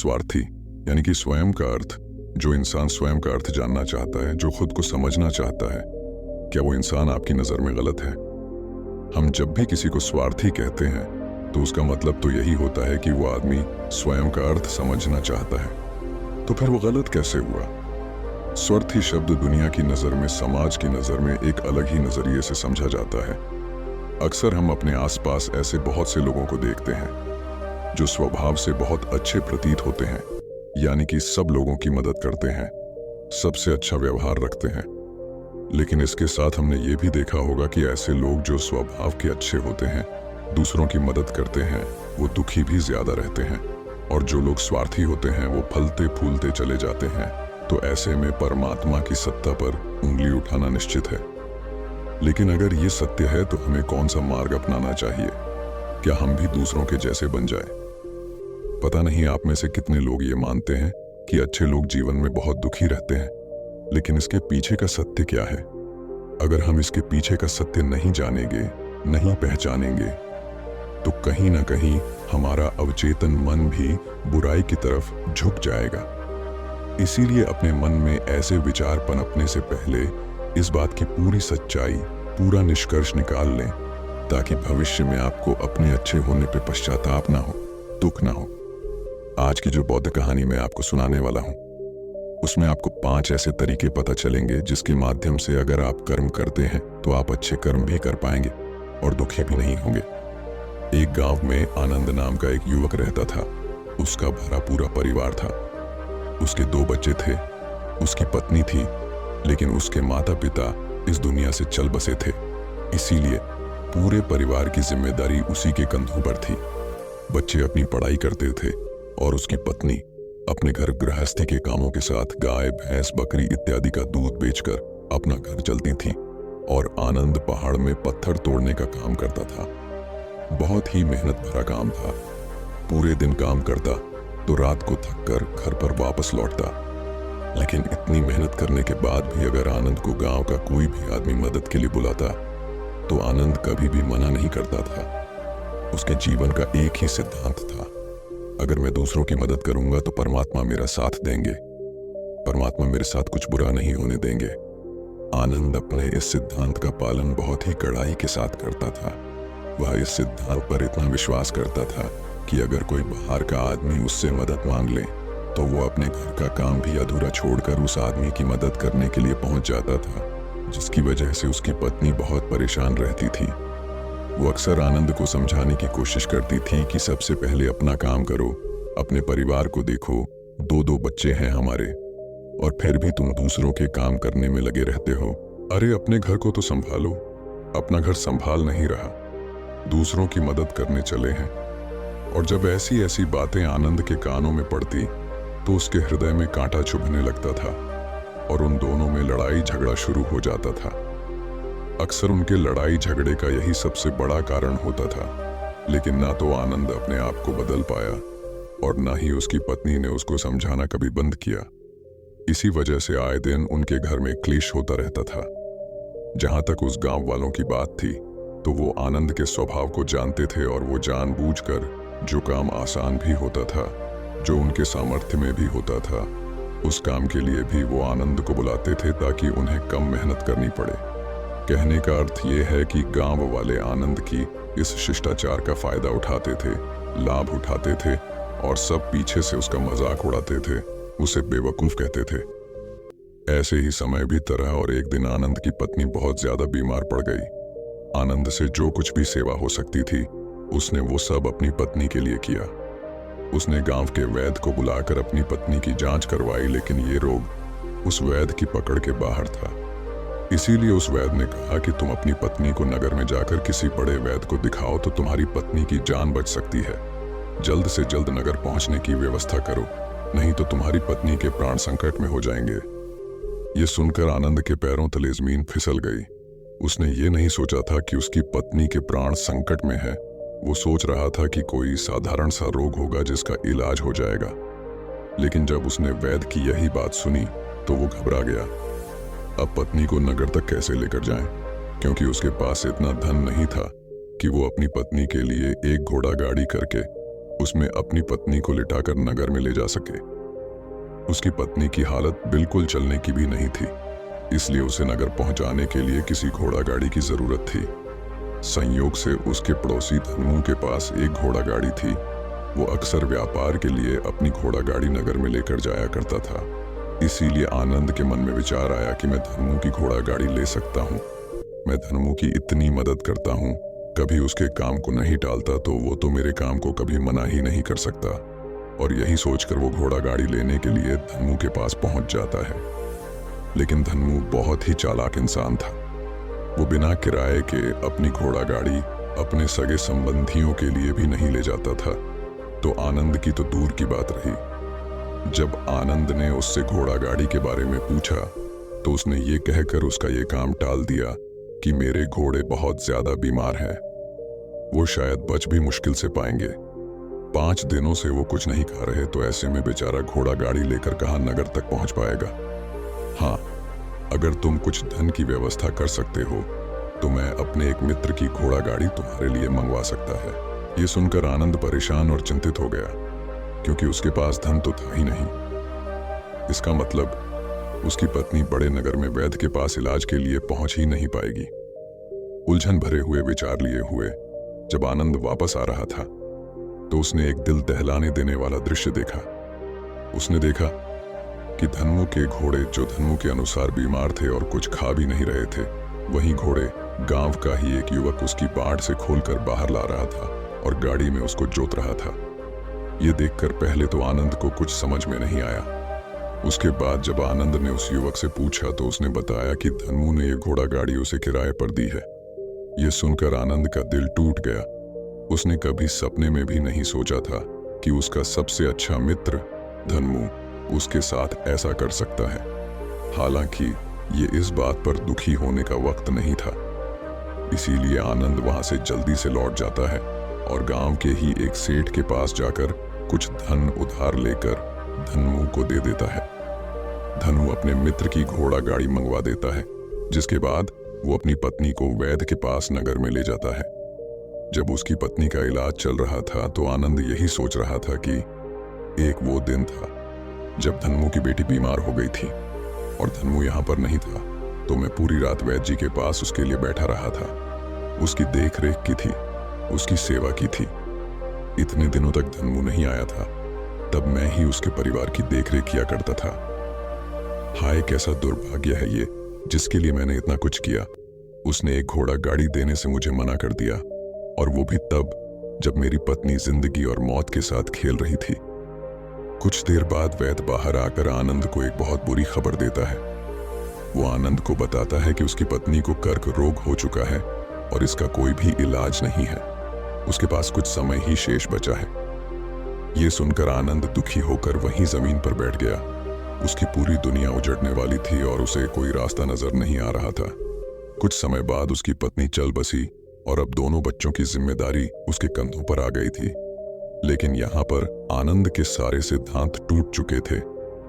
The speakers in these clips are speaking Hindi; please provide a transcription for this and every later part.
स्वार्थी यानी कि स्वयं का अर्थ। जो इंसान स्वयं का अर्थ जानना चाहता है, जो खुद को समझना चाहता है, क्या वो इंसान आपकी नज़र में गलत है? हम जब भी किसी को स्वार्थी कहते हैं तो उसका मतलब तो यही होता है कि वो आदमी स्वयं का अर्थ समझना चाहता है। तो फिर वो गलत कैसे हुआ? स्वार्थी शब्द दुनिया की नज़र में, समाज की नज़र में एक अलग ही नज़रिए से समझा जाता है। अक्सर हम अपने आसपास ऐसे बहुत से लोगों को देखते हैं जो स्वभाव से बहुत अच्छे प्रतीत होते हैं, यानी कि सब लोगों की मदद करते हैं, सबसे अच्छा व्यवहार रखते हैं। लेकिन इसके साथ हमने ये भी देखा होगा कि ऐसे लोग जो स्वभाव के अच्छे होते हैं, दूसरों की मदद करते हैं, वो दुखी भी ज्यादा रहते हैं। और जो लोग स्वार्थी होते हैं वो फलते फूलते चले जाते हैं। तो ऐसे में परमात्मा की सत्ता पर उंगली उठाना निश्चित है। लेकिन अगर ये सत्य है तो हमें कौन सा मार्ग अपनाना चाहिए? क्या हम भी दूसरों के जैसे बन जाए? पता नहीं आप में से कितने लोग ये मानते हैं कि अच्छे लोग जीवन में बहुत दुखी रहते हैं, लेकिन इसके पीछे का सत्य क्या है? अगर हम इसके पीछे का सत्य नहीं जानेंगे, नहीं पहचानेंगे, तो कहीं ना कहीं हमारा अवचेतन मन भी बुराई की तरफ झुक जाएगा। इसीलिए अपने मन में ऐसे विचार पनपने से पहले इस बात की पूरी सच्चाई, पूरा निष्कर्ष निकाल लें, ताकि भविष्य में आपको अपने अच्छे होने पर पश्चाताप ना हो, दुख ना हो। आज की जो बौद्ध कहानी मैं आपको सुनाने वाला हूं, उसमें आपको 5 ऐसे तरीके पता चलेंगे जिसके माध्यम से अगर आप कर्म करते हैं तो आप अच्छे कर्म भी कर पाएंगे और दुखी भी नहीं होंगे। एक गांव में आनंद नाम का एक युवक रहता था। उसका भरा पूरा परिवार था। उसके 2 बच्चे थे, उसकी पत्नी थी, लेकिन उसके माता पिता इस दुनिया से चल बसे थे। इसीलिए पूरे परिवार की जिम्मेदारी उसी के कंधों पर थी। बच्चे अपनी पढ़ाई करते थे और उसकी पत्नी अपने घर गृहस्थी के कामों के साथ गाय, भैंस, बकरी इत्यादि का दूध बेचकर अपना घर चलती थी। और आनंद पहाड़ में पत्थर तोड़ने का काम करता था। बहुत ही मेहनत भरा काम था। पूरे दिन काम करता तो रात को थककर घर पर वापस लौटता। लेकिन इतनी मेहनत करने के बाद भी अगर आनंद को गांव का कोई भी आदमी मदद के लिए बुलाता तो आनंद कभी भी मना नहीं करता था। उसके जीवन का एक ही सिद्धांत था, अगर मैं दूसरों की मदद करूंगा तो परमात्मा मेरा साथ देंगे, परमात्मा मेरे साथ कुछ बुरा नहीं होने देंगे। आनंद अपने इस सिद्धांत का पालन बहुत ही कड़ाई के साथ करता था। वह इस सिद्धांत पर इतना विश्वास करता था कि अगर कोई बाहर का आदमी उससे मदद मांग ले तो वो अपने घर का काम भी अधूरा छोड़कर उस आदमी की मदद करने के लिए पहुंच जाता था, जिसकी वजह से उसकी पत्नी बहुत परेशान रहती थी। वो अक्सर आनंद को समझाने की कोशिश करती थी कि सबसे पहले अपना काम करो, अपने परिवार को देखो, 2 बच्चे हैं हमारे, और फिर भी तुम दूसरों के काम करने में लगे रहते हो। अरे अपने घर को तो संभालो। अपना घर संभाल नहीं रहा, दूसरों की मदद करने चले हैं। और जब ऐसी ऐसी बातें आनंद के कानों में पड़ती तो उसके हृदय में कांटा चुभने लगता था और उन दोनों में लड़ाई झगड़ा शुरू हो जाता था। अक्सर उनके लड़ाई झगड़े का यही सबसे बड़ा कारण होता था। लेकिन ना तो आनंद अपने आप को बदल पाया और ना ही उसकी पत्नी ने उसको समझाना कभी बंद किया। इसी वजह से आए दिन उनके घर में क्लेश होता रहता था। जहां तक उस गांव वालों की बात थी तो वो आनंद के स्वभाव को जानते थे और वो जानबूझकर जो काम आसान भी होता था, जो उनके सामर्थ्य में भी होता था, उस काम के लिए भी वो आनंद को बुलाते थे ताकि उन्हें कम मेहनत करनी पड़े। कहने का अर्थ ये है कि गांव वाले आनंद की इस शिष्टाचार का फायदा उठाते थे, लाभ उठाते थे और सब पीछे से उसका मजाक उड़ाते थे, उसे बेवकूफ कहते थे। ऐसे ही समय बीतता रहा और एक दिन आनंद की पत्नी बहुत ज्यादा बीमार पड़ गई। आनंद से जो कुछ भी सेवा हो सकती थी उसने वो सब अपनी पत्नी के लिए किया। उसने गांव के वैद्य को बुलाकर अपनी पत्नी की जांच करवाई, लेकिन ये रोग उस वैद्य की पकड़ के बाहर था। इसीलिए उस वैद्य ने कहा कि तुम अपनी पत्नी को नगर में जाकर किसी बड़े वैद्य को दिखाओ तो तुम्हारी पत्नी की जान बच सकती है। जल्द से जल्द नगर पहुंचने की व्यवस्था करो, नहीं तो तुम्हारी पत्नी के प्राण संकट में हो जाएंगे। ये सुनकर आनंद के पैरों तले जमीन फिसल गई। उसने ये नहीं सोचा था कि उसकी पत्नी के प्राण संकट में है। वो सोच रहा था कि कोई साधारण सा रोग होगा जिसका इलाज हो जाएगा। लेकिन जब उसने वैद्य की यही बात सुनी तो वो घबरा गया। अब पत्नी को नगर तक कैसे लेकर जाएं? क्योंकि उसके पास इतना धन नहीं था कि वो अपनी पत्नी के लिए एक घोड़ा गाड़ी करके उसमें अपनी पत्नी को लिटाकर नगर में ले जा सके। उसकी पत्नी की हालत बिल्कुल चलने की भी नहीं थी, इसलिए उसे नगर पहुंचाने के लिए किसी घोड़ा गाड़ी की जरूरत थी। संयोग से उसके पड़ोसी धनमू के पास एक घोड़ा गाड़ी थी। वो अक्सर व्यापार के लिए अपनी घोड़ा गाड़ी नगर में लेकर जाया करता था। इसीलिए आनंद के मन में विचार आया कि मैं धनमू की घोड़ा गाड़ी ले सकता हूँ। मैं धनमू की इतनी मदद करता हूँ, कभी उसके काम को नहीं टालता, तो वो तो मेरे काम को कभी मना ही नहीं कर सकता। और यही सोचकर वो घोड़ा गाड़ी लेने के लिए धनमू के पास पहुंच जाता है। लेकिन धनमू बहुत ही चालाक इंसान था। वो बिना किराए के अपनी घोड़ा गाड़ी अपने सगे संबंधियों के लिए भी नहीं ले जाता था, तो आनंद की तो दूर की बात रही। जब आनंद ने उससे घोड़ा गाड़ी के बारे में पूछा तो उसने ये कहकर उसका ये काम टाल दिया कि मेरे घोड़े बहुत ज्यादा बीमार हैं, वो शायद बच भी मुश्किल से पाएंगे। 5 दिनों से वो कुछ नहीं खा रहे, तो ऐसे में बेचारा घोड़ा गाड़ी लेकर कहाँ नगर तक पहुंच पाएगा। हाँ, अगर तुम कुछ धन की व्यवस्था कर सकते हो तो मैं अपने एक मित्र की घोड़ा गाड़ी तुम्हारे लिए मंगवा सकता है। ये सुनकर आनंद परेशान और चिंतित हो गया, क्योंकि उसके पास धन तो था ही नहीं। इसका मतलब उसकी पत्नी बड़े नगर में वैद्य के पास इलाज के लिए पहुंच ही नहीं पाएगी। उलझन भरे हुए विचार लिए हुए जब आनंद वापस आ रहा था तो उसने एक दिल दहलाने देने वाला दृश्य देखा। उसने देखा कि धनमू के घोड़े, जो धनमू के अनुसार बीमार थे और कुछ खा भी नहीं रहे थे, वही घोड़े गांव का ही एक युवक उसकी बाट से खोलकर बाहर ला रहा था और गाड़ी में उसको जोत रहा था। ये देखकर पहले तो आनंद को कुछ समझ में नहीं आया। उसके बाद जब आनंद ने उस युवक से पूछा तो उसने बताया कि धनमू ने ये घोड़ा गाड़ी उसे किराए पर दी है। ये सुनकर आनंद का दिल टूट गया। उसने कभी सपने में भी नहीं सोचा था कि उसका सबसे अच्छा मित्र धनमू उसके साथ ऐसा कर सकता है। हालांकि ये इस बात पर दुखी होने का वक्त नहीं था, इसीलिए आनंद वहां से जल्दी से लौट जाता है और गांव के ही एक सेठ के पास जाकर कुछ धन उधार लेकर धनमू को दे देता है। धनु अपने मित्र की घोड़ा गाड़ी मंगवा देता है, जिसके बाद वो अपनी पत्नी को वैद्य के पास नगर में ले जाता है। जब उसकी पत्नी का इलाज चल रहा था तो आनंद यही सोच रहा था कि एक वो दिन था जब धनमू की बेटी बीमार हो गई थी और धनमू यहाँ पर नहीं था, तो मैं पूरी रात वैद्य जी के पास उसके लिए बैठा रहा था। उसकी देख रेख की थी, उसकी सेवा की थी। इतने दिनों तक धनमू नहीं आया था, तब मैं ही उसके परिवार की देख रेख किया करता था। हाय, कैसा दुर्भाग्य है ये, जिसके लिए मैंने इतना कुछ किया। उसने एक घोड़ा गाड़ी देने से मुझे मना कर दिया, और वो भी तब जब मेरी पत्नी जिंदगी और मौत के साथ खेल रही थी। कुछ देर बाद वैद्य बाहर आकर आनंद को एक बहुत बुरी खबर देता है। वो आनंद को बताता है कि उसकी पत्नी को कर्क रोग हो चुका है और इसका कोई भी इलाज नहीं है। उसके पास कुछ समय ही शेष बचा है। ये सुनकर आनंद दुखी होकर वहीं जमीन पर बैठ गया। उसकी पूरी दुनिया उजड़ने वाली थी और उसे कोई रास्ता नजर नहीं आ रहा था। कुछ समय बाद उसकी पत्नी चल बसी और अब दोनों बच्चों की जिम्मेदारी उसके कंधों पर आ गई थी। लेकिन यहाँ पर आनंद के सारे सिद्धांत टूट चुके थे,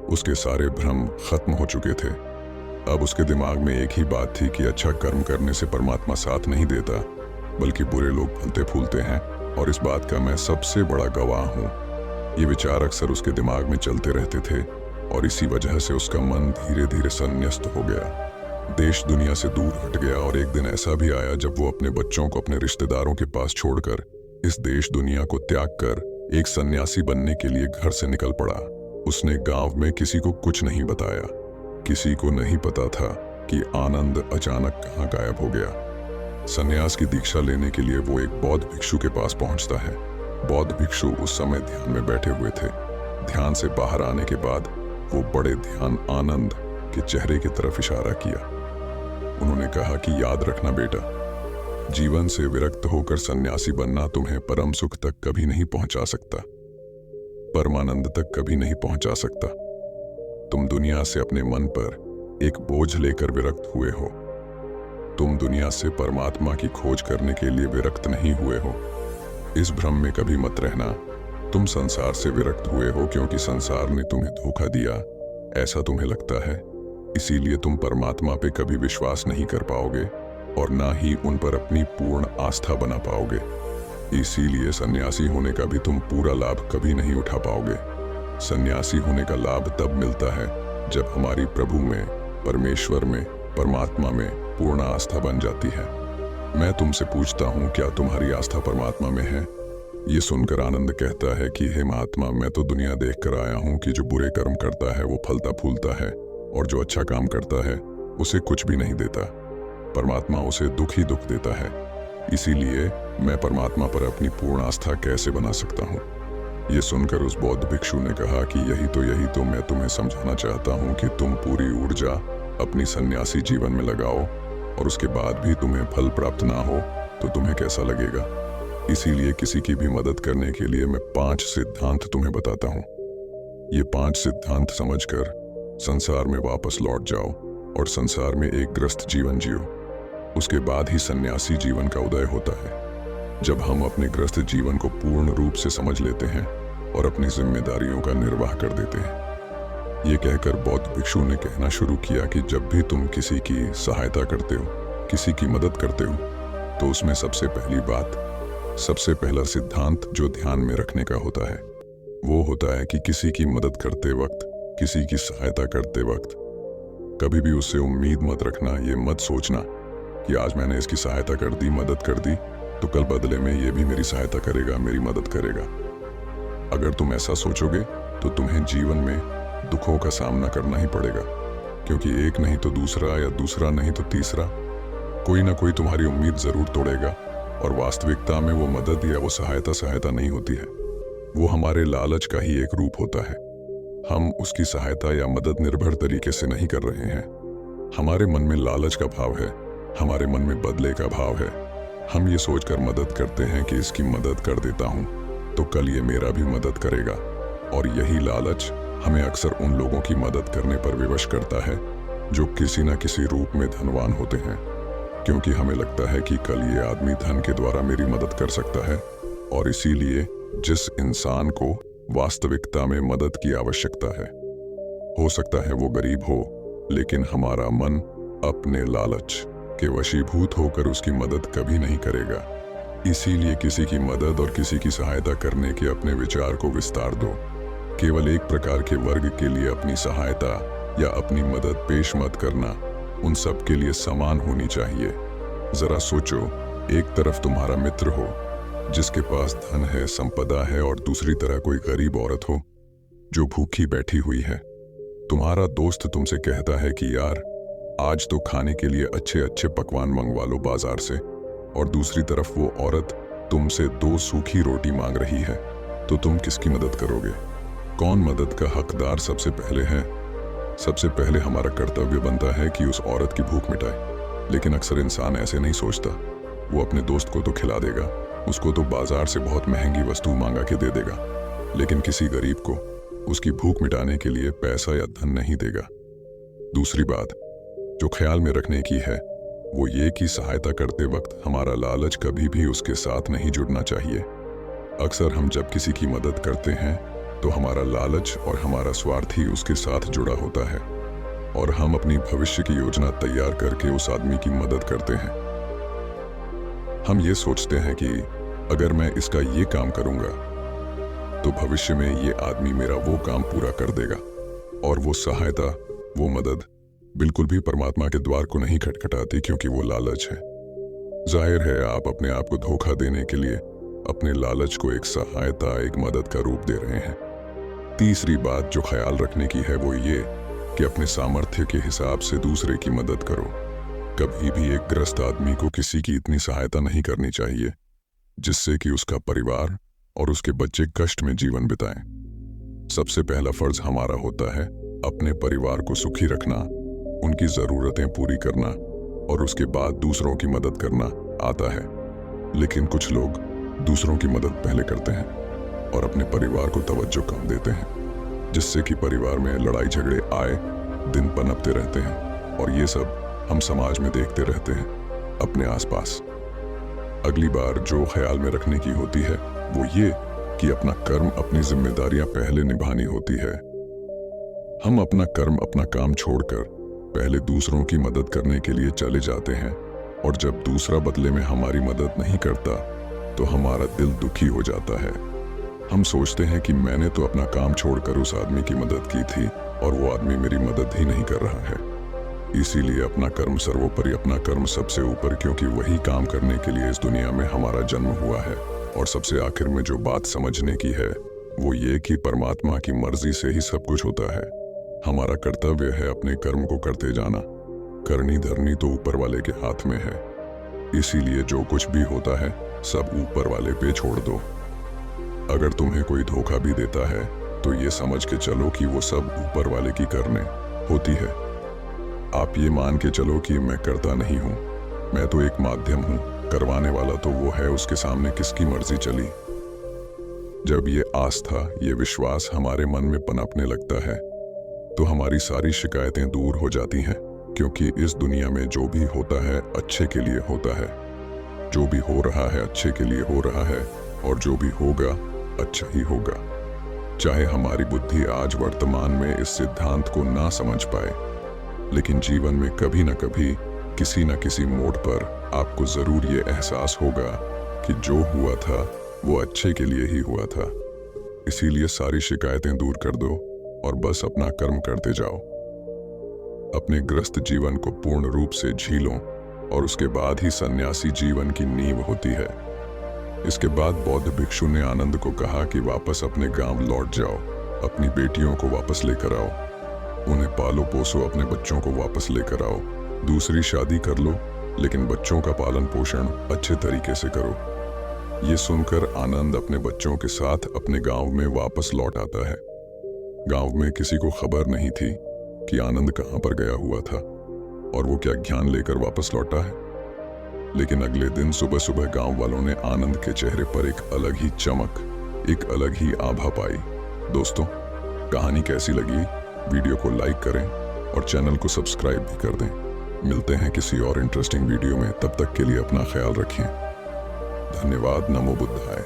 उसके सारे भ्रम खत्म हो चुके थे। अब उसके दिमाग में एक ही बात थी कि अच्छा कर्म करने से परमात्मा साथ नहीं देता, बल्कि बुरे लोग फलते फूलते हैं, और इस बात का मैं सबसे बड़ा गवाह हूँ। ये विचार अक्सर उसके दिमाग में चलते रहते थे और इसी वजह से उसका मन धीरे धीरे संन्यस्त हो गया, देश दुनिया से दूर हट गया। और एक दिन ऐसा भी आया जब वो अपने बच्चों को अपने रिश्तेदारों के पास छोड़कर इस देश दुनिया को त्याग कर एक सन्यासी बनने के लिए घर से निकल पड़ा। उसने गांव में किसी को कुछ नहीं बताया। किसी को नहीं पता था कि आनंद अचानक कहाँ गायब हो गया। सन्यास की दीक्षा लेने के लिए वो एक बौद्ध भिक्षु के पास पहुंचता है। बौद्ध भिक्षु उस समय ध्यान में बैठे हुए थे। ध्यान से बाहर आने के बाद वो बड़े ध्यान आनंद के चेहरे की तरफ इशारा किया। उन्होंने कहा कि याद रखना बेटा, जीवन से विरक्त होकर सन्यासी बनना तुम्हें परम सुख तक कभी नहीं पहुंचा सकता, परमानंद तक कभी नहीं पहुंचा सकता। तुम दुनिया से अपने मन पर एक बोझ लेकर विरक्त हुए हो। तुम दुनिया से परमात्मा की खोज करने के लिए विरक्त नहीं हुए हो। इस भ्रम में कभी मत रहना। तुम संसार से विरक्त हुए हो क्योंकि संसार ने तुम्हें धोखा दिया, ऐसा तुम्हें लगता है। इसीलिए तुम परमात्मा पे कभी विश्वास नहीं कर पाओगे और ना ही उन पर अपनी पूर्ण आस्था बना पाओगे। इसीलिए सन्यासी होने का भी तुम पूरा लाभ कभी नहीं उठा पाओगे। सन्यासी होने का लाभ तब मिलता है जब हमारी प्रभु में, परमेश्वर में, परमात्मा में पूर्ण आस्था बन जाती है। मैं तुमसे पूछता हूँ, क्या तुम्हारी आस्था परमात्मा में है? ये सुनकर आनंद कहता है कि हे महात्मा, मैं तो दुनिया देख कर आया हूँ कि जो बुरे कर्म करता है वो फलता फूलता है, और जो अच्छा काम करता है उसे कुछ भी नहीं देता। परमात्मा उसे दुख ही दुख देता है। इसीलिए मैं परमात्मा पर अपनी पूर्ण आस्था कैसे बना सकता हूँ? ये सुनकर उस बौद्ध भिक्षु ने कहा कि यही तो मैं तुम्हें समझाना चाहता हूँ कि तुम पूरी ऊर्जा अपनी सन्यासी जीवन में लगाओ और उसके बाद भी तुम्हें फल प्राप्त ना हो तो तुम्हें कैसा लगेगा। इसीलिए किसी की भी मदद करने के लिए मैं 5 सिद्धांत तुम्हें बताता हूँ। ये 5 सिद्धांत समझकर संसार में वापस लौट जाओ और संसार में एक ग्रस्त जीवन जियो। उसके बाद ही सन्यासी जीवन का उदय होता है, जब हम अपने ग्रस्त जीवन को पूर्ण रूप से समझ लेते हैं और अपनी जिम्मेदारियों का निर्वाह कर देते हैं। ये कहकर बौद्ध भिक्षु ने कहना शुरू किया कि जब भी तुम किसी की सहायता करते हो, किसी की मदद करते हो, तो उसमें सबसे पहली बात, सबसे पहला सिद्धांत जो ध्यान में रखने का होता है वो होता है कि किसी की मदद करते वक्त, किसी की सहायता करते वक्त कभी भी उससे उम्मीद मत रखना। ये मत सोचना कि आज मैंने इसकी सहायता कर दी, मदद कर दी, तो कल बदले में ये भी मेरी सहायता करेगा, मेरी मदद करेगा। अगर तुम ऐसा सोचोगे तो तुम्हें जीवन में दुखों का सामना करना ही पड़ेगा, क्योंकि एक नहीं तो दूसरा, या दूसरा नहीं तो तीसरा, कोई ना कोई तुम्हारी उम्मीद जरूर तोड़ेगा। और वास्तविकता में वो मदद या वो सहायता नहीं होती है, वो हमारे लालच का ही एक रूप होता है। हम उसकी सहायता या मदद निर्भर तरीके से नहीं कर रहे हैं। हमारे मन में लालच का भाव है, हमारे मन में बदले का भाव है। हम ये सोचकर मदद करते हैं कि इसकी मदद कर देता हूँ तो कल ये मेरा भी मदद करेगा, और यही लालच हमें अक्सर उन लोगों की मदद करने पर विवश करता है जो किसी न किसी रूप में धनवान होते हैं, क्योंकि हमें लगता है कि कल ये आदमी धन के द्वारा मेरी मदद कर सकता है। और इसीलिए जिस इंसान को वास्तविकता में मदद की आवश्यकता है, हो सकता है वो गरीब हो, लेकिन हमारा मन अपने लालच के वशीभूत होकर उसकी मदद कभी नहीं करेगा। इसीलिए किसी की मदद और किसी की सहायता करने के अपने विचार को विस्तार दो। केवल एक प्रकार के वर्ग के लिए अपनी सहायता या अपनी मदद पेश मत करना, उन सब के लिए समान होनी चाहिए। जरा सोचो, एक तरफ तुम्हारा मित्र हो जिसके पास धन है, संपदा है, और दूसरी तरह कोई गरीब औरत हो जो भूखी बैठी हुई है। तुम्हारा दोस्त तुमसे कहता है कि यार आज तो खाने के लिए अच्छे अच्छे पकवान मंगवा लो बाजार से, और दूसरी तरफ वो औरत तुमसे 2 सूखी रोटी मांग रही है, तो तुम किसकी मदद करोगे? कौन मदद का हकदार सबसे पहले है? सबसे पहले हमारा कर्तव्य बनता है कि उस औरत की भूख मिटाए, लेकिन अक्सर इंसान ऐसे नहीं सोचता। वो अपने दोस्त को तो खिला देगा, उसको तो बाजार से बहुत महंगी वस्तु मांगा के दे देगा, लेकिन किसी गरीब को उसकी भूख मिटाने के लिए पैसा या धन नहीं देगा। दूसरी बात जो ख्याल में रखने की है वो ये कि सहायता करते वक्त हमारा लालच कभी भी उसके साथ नहीं जुड़ना चाहिए। अक्सर हम जब किसी की मदद करते हैं तो हमारा लालच और हमारा स्वार्थ ही उसके साथ जुड़ा होता है, और हम अपनी भविष्य की योजना तैयार करके उस आदमी की मदद करते हैं। हम ये सोचते हैं कि अगर मैं इसका ये काम करूंगा तो भविष्य में ये आदमी मेरा वो काम पूरा कर देगा, और वो सहायता, वो मदद बिल्कुल भी परमात्मा के द्वार को नहीं खटखटाती, क्योंकि वो लालच है। जाहिर है आप अपने आप को धोखा देने के लिए अपने लालच को एक सहायता, एक मदद का रूप दे रहे हैं। तीसरी बात जो ख्याल रखने की है वो ये कि अपने सामर्थ्य के हिसाब से दूसरे की मदद करो। कभी भी एक ग्रस्त आदमी को किसी की इतनी सहायता नहीं करनी चाहिए जिससे कि उसका परिवार और उसके बच्चे कष्ट में जीवन बिताएं। सबसे पहला फर्ज हमारा होता है अपने परिवार को सुखी रखना, उनकी जरूरतें पूरी करना, और उसके बाद दूसरों की मदद करना आता है। लेकिन कुछ लोग दूसरों की मदद पहले करते हैं और अपने परिवार को तवज्जो कम देते हैं, जिससे कि परिवार में लड़ाई झगड़े आए दिन पनपते रहते हैं, और ये सब हम समाज में देखते रहते हैं अपने आसपास। अगली बार जो ख्याल में रखने की होती है वो ये कि अपना कर्म, अपनी जिम्मेदारियां पहले निभानी होती है। हम अपना कर्म, अपना काम छोड़कर पहले दूसरों की मदद करने के लिए चले जाते हैं, और जब दूसरा बदले में हमारी मदद नहीं करता तो हमारा दिल दुखी हो जाता है। हम सोचते हैं कि मैंने तो अपना काम छोड़कर उस आदमी की मदद की थी और वो आदमी मेरी मदद ही नहीं कर रहा है। इसीलिए अपना कर्म सर्वोपरि, अपना कर्म सबसे ऊपर, क्योंकि वही काम करने के लिए इस दुनिया में हमारा जन्म हुआ है। और सबसे आखिर में जो बात समझने की है वो ये कि परमात्मा की मर्जी से ही सब कुछ होता है। हमारा कर्तव्य है अपने कर्म को करते जाना। करनी धरनी तो ऊपर वाले के हाथ में है। इसीलिए जो कुछ भी होता है सब ऊपर वाले पे छोड़ दो। अगर तुम्हें कोई धोखा भी देता है तो ये समझ के चलो कि वो सब ऊपर वाले की करने होती है। आप ये मान के चलो कि मैं करता नहीं हूँ, मैं तो एक माध्यम हूँ, करवाने वाला तो वो है, उसके सामने किसकी मर्जी चली। जब ये आस्था, ये विश्वास हमारे मन में पनपने लगता है तो हमारी सारी शिकायतें दूर हो जाती हैं, क्योंकि इस दुनिया में जो भी होता है अच्छे के लिए होता है। जो भी हो रहा है अच्छे के लिए हो रहा है और जो भी होगा अच्छा ही होगा। चाहे हमारी बुद्धि आज वर्तमान में इस सिद्धांत को ना समझ पाए, लेकिन जीवन में कभी न कभी किसी न किसी मोड़ पर आपको जरूर ये एहसास होगा कि जो हुआ था वो अच्छे के लिए ही हुआ था। इसीलिए सारी शिकायतें दूर कर दो और बस अपना कर्म करते जाओ। अपने ग्रस्त जीवन को पूर्ण रूप से झीलो और उसके बाद ही सन्यासी जीवन की नींव होती है। इसके बाद बौद्ध भिक्षु ने आनंद को कहा कि वापस अपने गांव लौट जाओ, अपनी बेटियों को वापस लेकर आओ, उन्हें पालो पोसो, अपने बच्चों को वापस लेकर आओ, दूसरी शादी कर लो, लेकिन बच्चों का पालन पोषण अच्छे तरीके से करो। ये सुनकर आनंद अपने बच्चों के साथ अपने गांव में वापस लौट आता है। गांव में किसी को खबर नहीं थी कि आनंद कहां पर गया हुआ था और वो क्या ज्ञान लेकर वापस लौटा है। लेकिन अगले दिन सुबह सुबह गांव वालों ने आनंद के चेहरे पर एक अलग ही चमक, एक अलग ही आभा पाई। दोस्तों, कहानी कैसी लगी? वीडियो को लाइक करें और चैनल को सब्सक्राइब भी कर दें। मिलते हैं किसी और इंटरेस्टिंग वीडियो में, तब तक के लिए अपना ख्याल रखें। धन्यवाद। नमो बुद्धाय।